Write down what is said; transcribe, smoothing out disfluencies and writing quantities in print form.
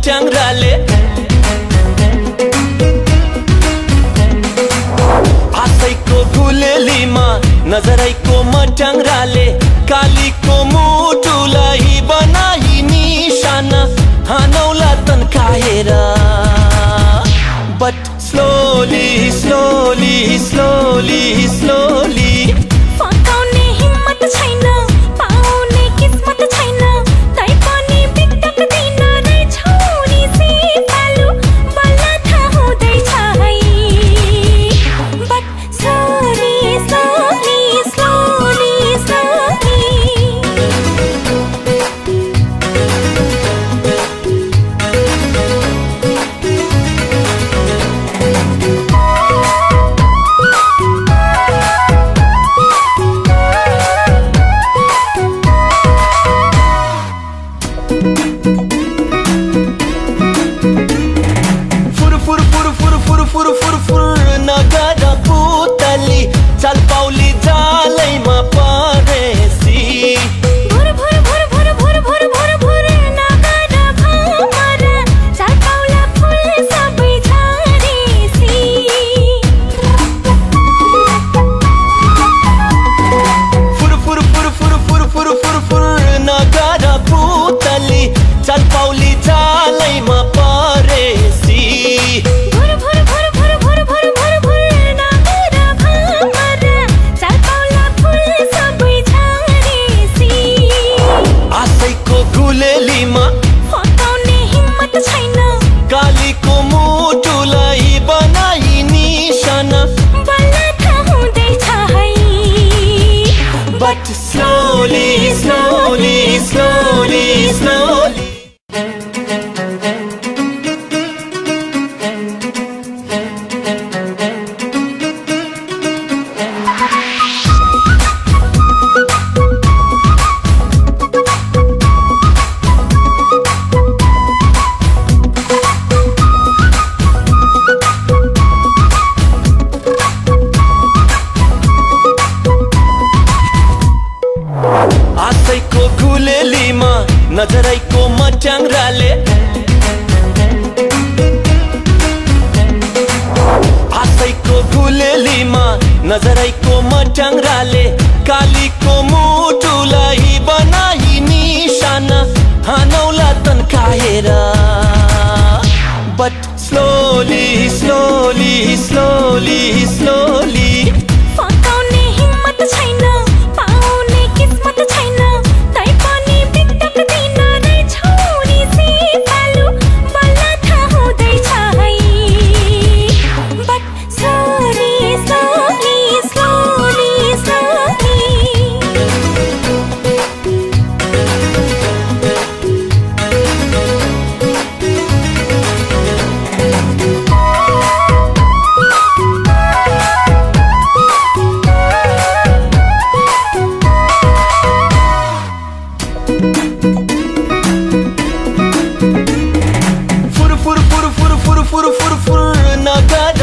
मट्याङ्ग्राले आशैको गुलेलीमा नजरैको मट्याङ्ग्राले कालीको मुटुलाई बनाई निशाना हानौला तन्काएर But slowly, slowly, slowly, slowly फकाउने हिम्मत छैन पाउने किस्मत छैन तै पनि बिटक दिन रे छोरी से पालु बल्ल थाहा हुँदैछ है But slowly, slowly, slowly, slowly फुर नगर पुतली चल पौली जालैमा परेसी भुर भुर भुर भुर भुर भुर भुर भुर नगर भमर चल पौला फुल सबै झरेसी फुर फुर फुर फुर फुर फुर फुर फुर नगर पुतली चल पौली जालैमा परेसी गुलेलीमा फकाउने हिम्मत छैन कालीको मुटुलाई बनाई निशाना बल्ल थाहा हुँदैछ है But slowly, slowly, slowly, slowly आशैको गुलेलीमा नजरैको मट्याङ्ग्राले आशैको गुलेलीमा नजरैको मट्याङ्ग्राले कालीको मुटुलाई बनाई निशाना हानौला तन्काएर But slowly, slowly, slowly, slowly फकाउने हिम्मत छैन पाउने किस्मत छैन तै पनि बिटक दिन रे छोरी से पालु बल्ल थाहा हुँदैछ है But slowly, slowly, slowly, slowly फुर फुर फुर फुर फुर फुर फुर फुर नगर